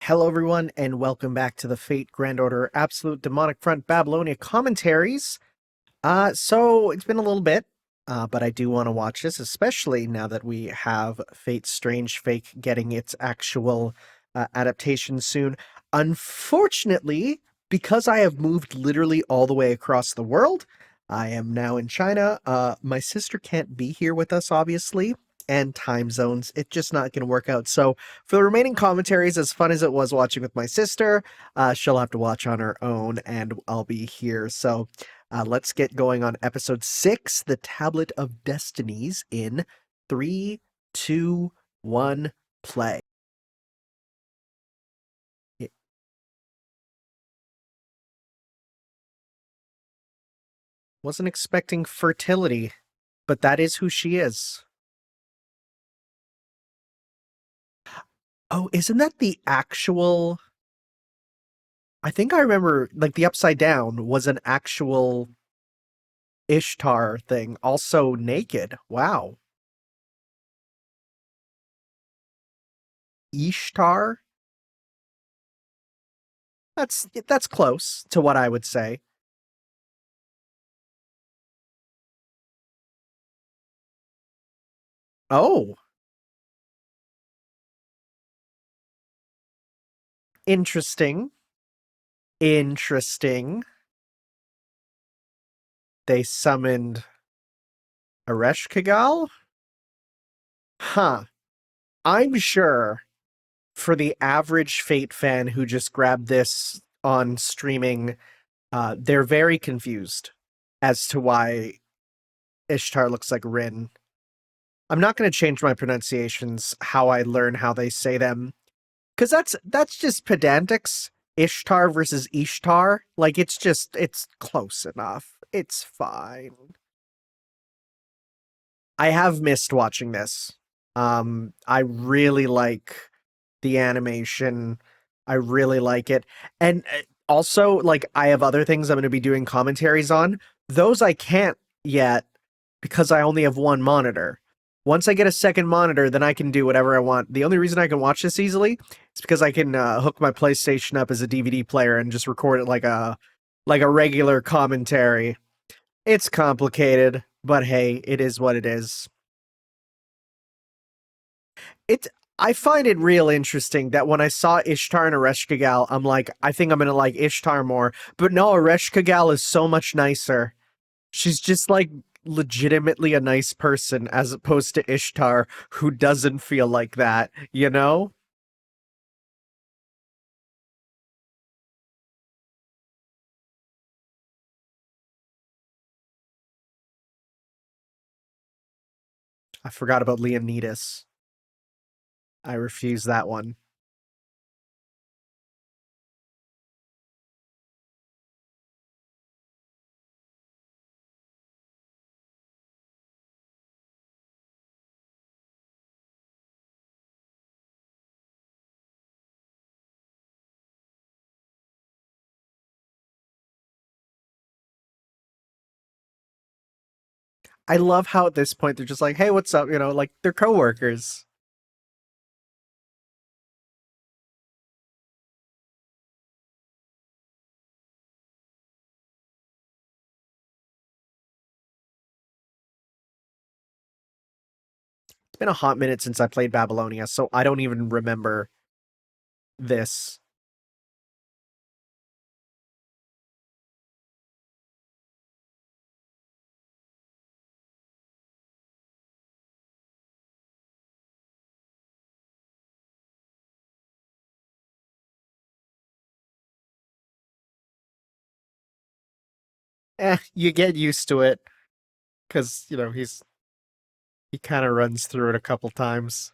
Hello, everyone, and welcome back to the Fate Grand Order Absolute Demonic Front Babylonia commentaries. So it's been a little bit, but I do want to watch this, especially now that we have Fate Strange Fake getting its actual adaptation soon. Unfortunately, because I have moved literally all the way across the world, I am now in China. My sister can't be here with us, obviously, and time zones. It's just not going to work out. So for the remaining commentaries, as fun as it was watching with my sister, she'll have to watch on her own, and I'll be here. So let's get going on episode 6, The Tablet of Destinies, in 3, 2, 1, play. Wasn't expecting fertility, but that is who she is. Oh, isn't that the actual... I think I remember, like, the Upside Down was an actual Ishtar thing, also naked. Wow. Ishtar? That's close to what I would say. Oh, interesting. Interesting. They summoned Ereshkigal? Huh. I'm sure for the average Fate fan who just grabbed this on streaming, they're very confused as to why Ishtar looks like Rin. I'm not going to change my pronunciations, how I learn how they say them, because that's just pedantics. Ishtar versus Ishtar, like it's close enough. It's fine. I have missed watching this. I really like the animation. I really like it. And also, like, I have other things I'm going to be doing commentaries on. Those I can't yet because I only have one monitor. Once I get a second monitor, then I can do whatever I want. The only reason I can watch this easily is because I can hook my PlayStation up as a DVD player and just record it like a regular commentary. It's complicated, but hey, it is what it is. It I find it real interesting that when I saw Ishtar and Ereshkigal, I'm like, I think I'm gonna like Ishtar more. But no, Ereshkigal is so much nicer. She's just like legitimately a nice person as opposed to Ishtar, who doesn't feel like that, you know? I forgot about Leonidas. I refuse that one. I love how at this point they're just like, hey, what's up? You know, like they're coworkers. It's been a hot minute since I played Babylonia, so I don't even remember this. You get used to it because you know he kind of runs through it a couple times.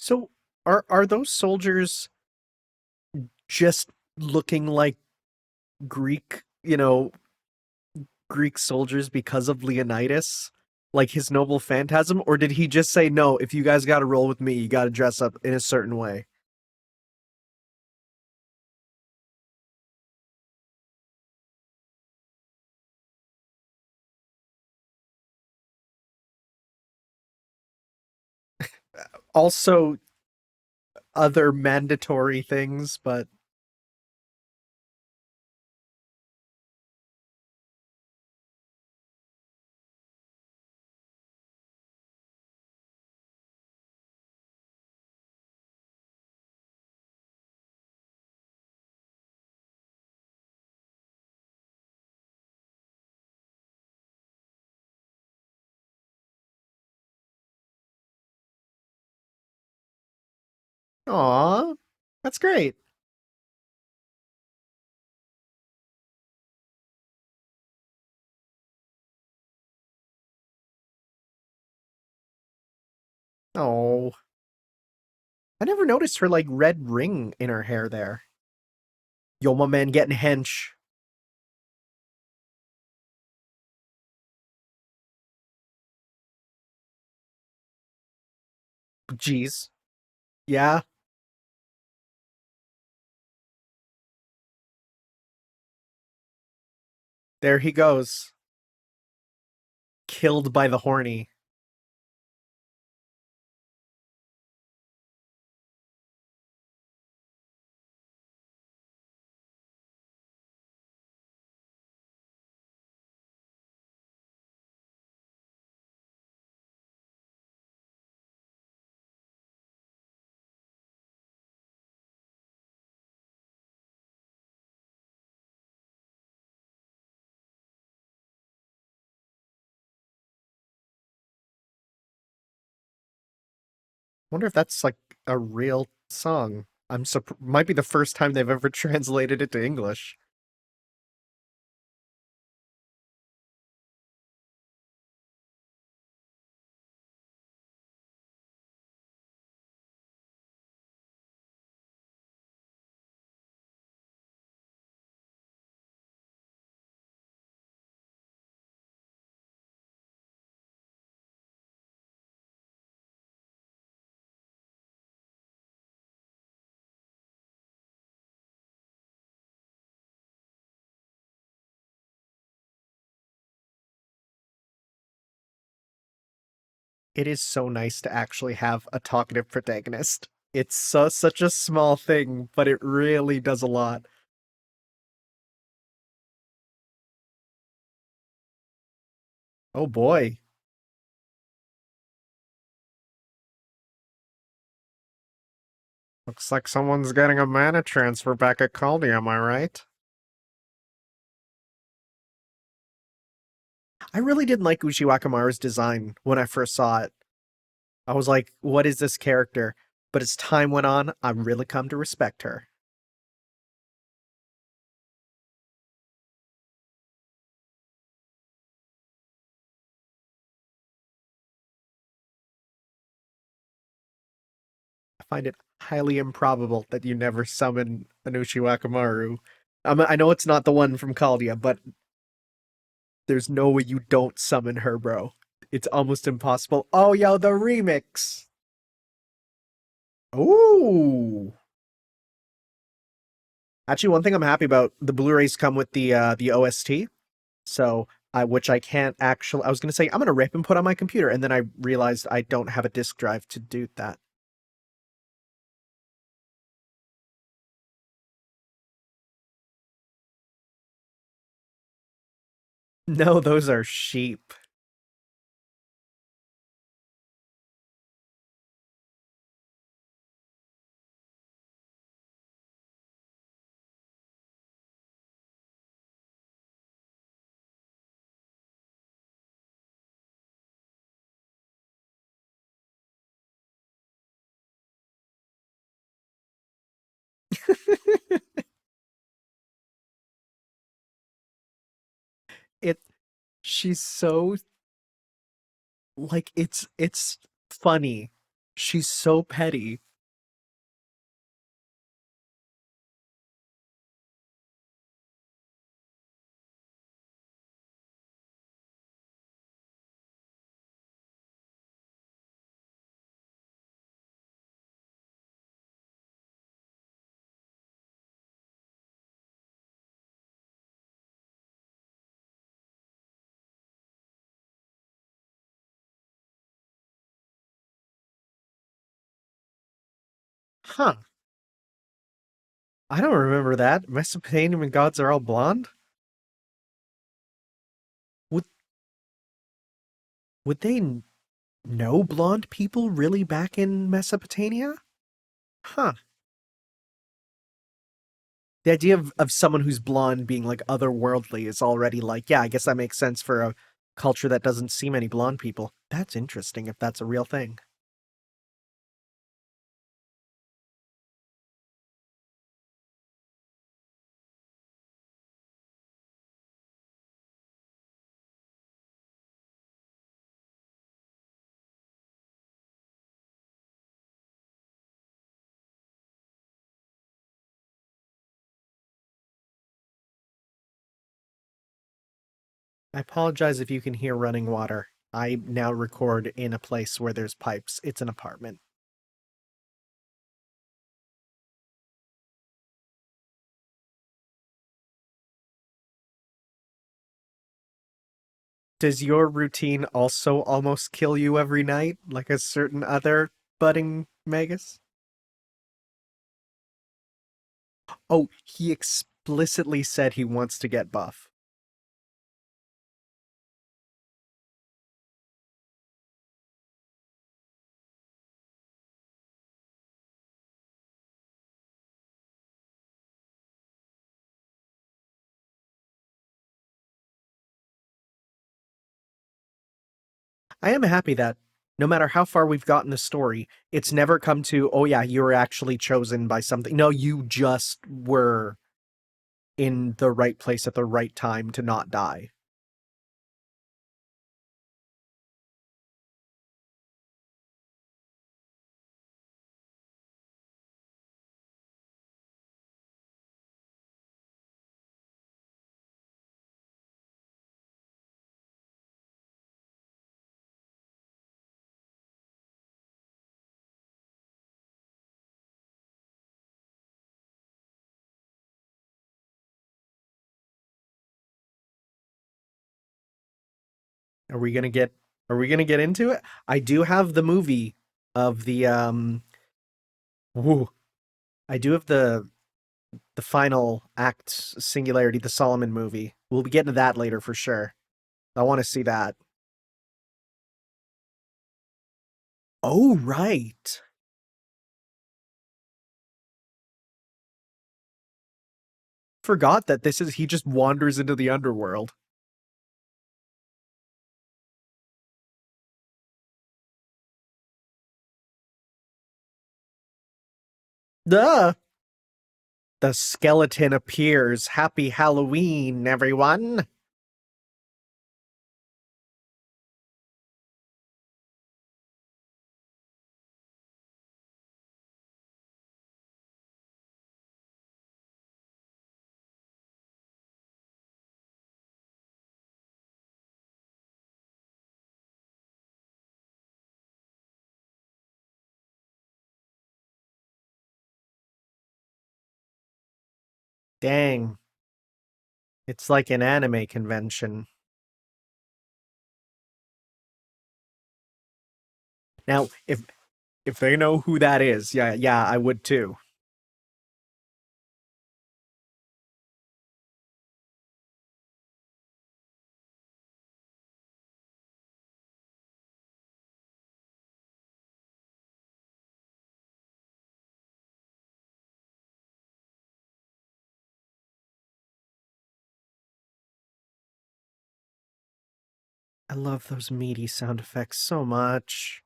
So are those soldiers just looking like Greek, Greek soldiers because of Leonidas? Like his noble phantasm? Or did he just say, no, if you guys gotta roll with me, you gotta dress up in a certain way? Also, other mandatory things, but aw, that's great. Oh, I never noticed her like red ring in her hair there. Yo, my man getting hench. Jeez. Yeah, there he goes. Killed by the horny. Wonder if that's like a real song. Might be the first time they've ever translated it to English. It is so nice to actually have a talkative protagonist. It's such a small thing, but it really does a lot. Oh boy. Looks like someone's getting a mana transfer back at Caldy, am I right? I really didn't like Ushiwakamaru's design when I first saw it. I was like, what is this character? But as time went on, I've really come to respect her. I find it highly improbable that you never summon an Ushiwakamaru. I know it's not the one from Caldia, but there's no way you don't summon her, bro. It's almost impossible. Oh, yo, the remix. Ooh. Actually, one thing I'm happy about, the Blu-rays come with the OST. So I which I can't actually I was gonna say I'm gonna rip and put on my computer, and then I realized I don't have a disk drive to do that. No, those are sheep. It she's so like it's funny. She's so petty. Huh. I don't remember that. Mesopotamian gods are all blonde? Would would they know blonde people really back in Mesopotamia? Huh. The idea of someone who's blonde being like otherworldly is already like, yeah, I guess that makes sense for a culture that doesn't see many blonde people. That's interesting if that's a real thing. I apologize if you can hear running water. I now record in a place where there's pipes. It's an apartment. Does your routine also almost kill you every night, like a certain other budding Magus? Oh, he explicitly said he wants to get buff. I am happy that no matter how far we've gotten the story, it's never come to, oh yeah, you were actually chosen by something. No, you just were in the right place at the right time to not die. Are we gonna get are we gonna get into it? I do have the movie of the woo, I do have the final act singularity, the Solomon movie. We'll be getting to that later for sure. I want to see that. Oh right. Forgot that this is he just wanders into the underworld. Duh. The skeleton appears. Happy Halloween, everyone. Dang. It's like an anime convention. Now, if they know who that is, yeah, yeah, I would too. I love those meaty sound effects so much.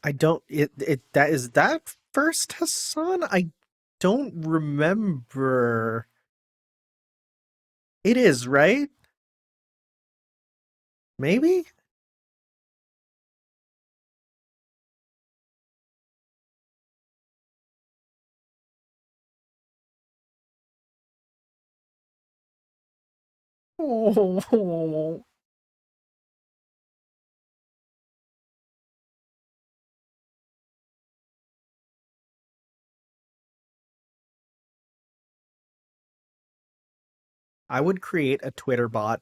I don't it that is that first Hassan? I don't remember. It is, right? Maybe? Oh, I would create a Twitter bot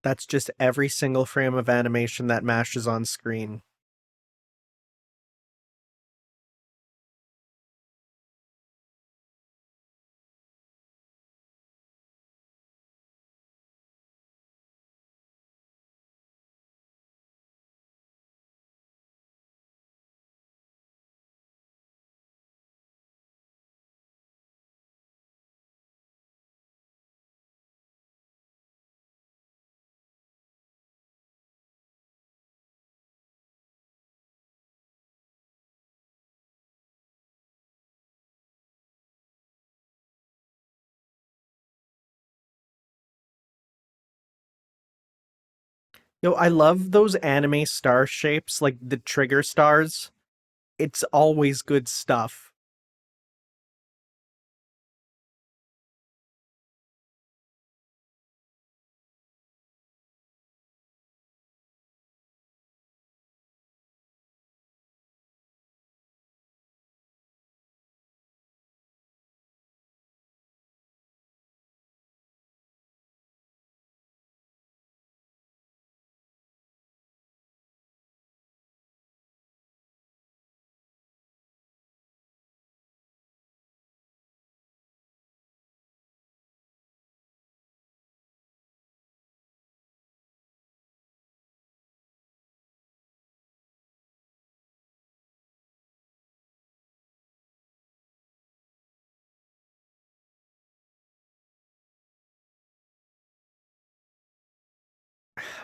that's just every single frame of animation that mashes on screen. Yo, I love those anime star shapes, like the trigger stars. It's always good stuff.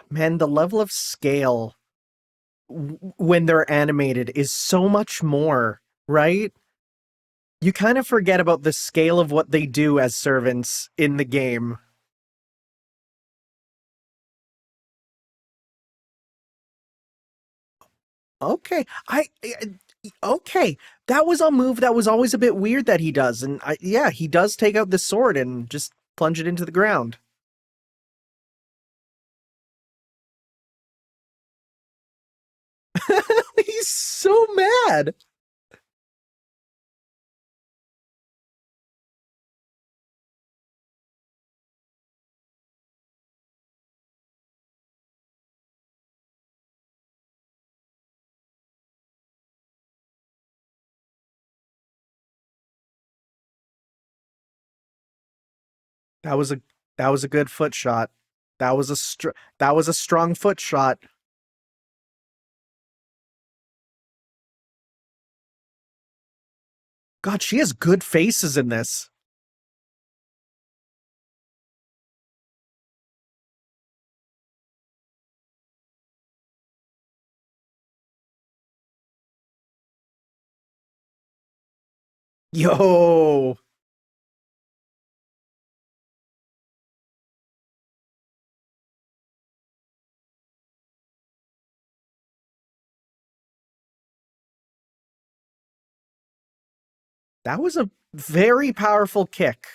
Man, the level of scale when they're animated is so much more, right? You kind of forget about the scale of what they do as servants in the game. Okay, okay. That was a move that was always a bit weird that he does, and yeah, he does take out the sword and just plunge it into the ground. He's so mad. That was a that was a good foot shot. That was a strong foot shot. God, she has good faces in this. Yo, that was a very powerful kick.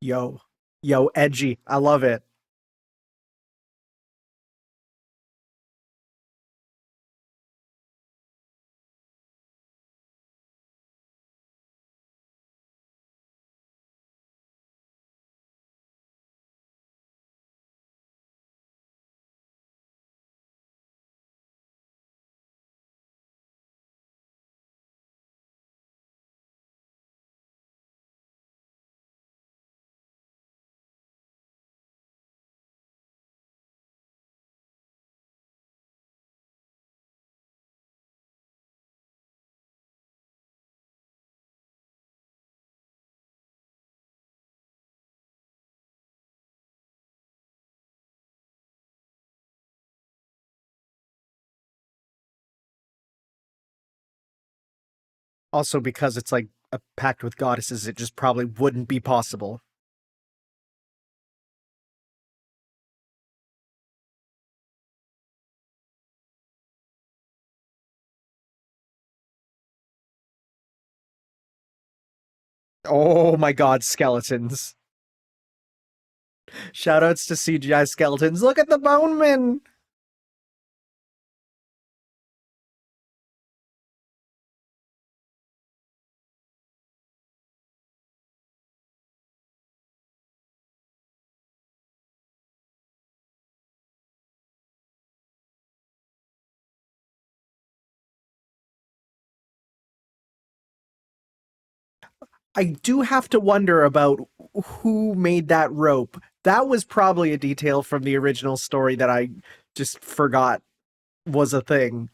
Yo, yo, edgy. I love it. Also, because it's like a pact with goddesses, it just probably wouldn't be possible. Oh my god, skeletons. Shoutouts to CGI skeletons. Look at the bone man! I do have to wonder about who made that rope. That was probably a detail from the original story that I just forgot was a thing.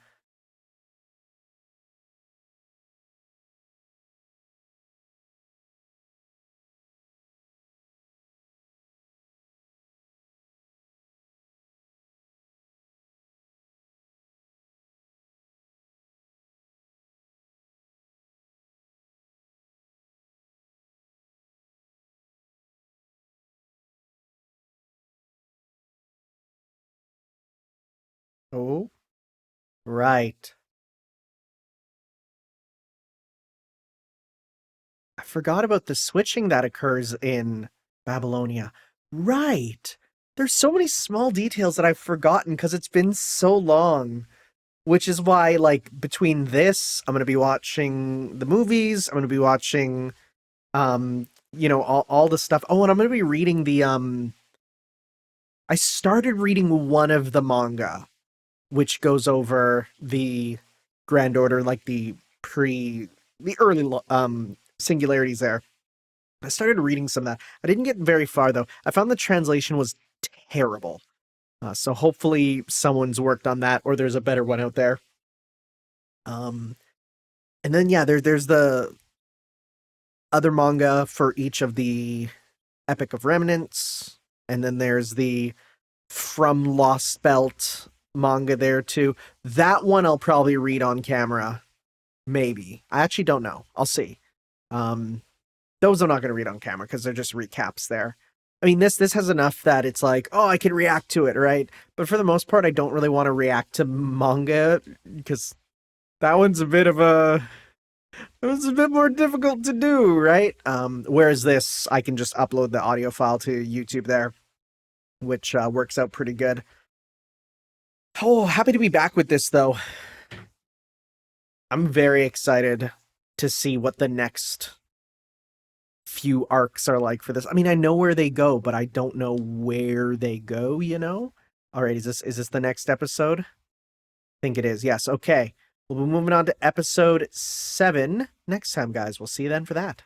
Oh, right. I forgot about the switching that occurs in Babylonia. Right. There's so many small details that I've forgotten because it's been so long. Which is why, like, between this, I'm gonna be watching the movies, I'm gonna be watching all the stuff. Oh, and I'm gonna be reading I started reading one of the manga, which goes over the Grand Order, like the early singularities there. I started reading some of that. I didn't get very far though. I found the translation was terrible. So hopefully someone's worked on that, or there's a better one out there. Um, and then yeah, there's the other manga for each of the Epic of Remnants, and then there's the From Lost Belt manga there too. That one I'll probably read on camera. Maybe. I actually don't know. I'll see. Um, those I'm not going to read on camera because they're just recaps there. I mean, this has enough that it's like, oh, I can react to it, right? But for the most part, I don't really want to react to manga because that one's a bit of a it was a bit more difficult to do, right? Whereas this, I can just upload the audio file to YouTube there, which works out pretty good. Oh, happy to be back with this though. I'm very excited to see what the next few arcs are like for this. I mean, I know where they go, but I don't know where they go, you know? All right, is this the next episode? I think it is. Yes. Okay. We'll be moving on to episode 7 next time, guys. We'll see you then for that.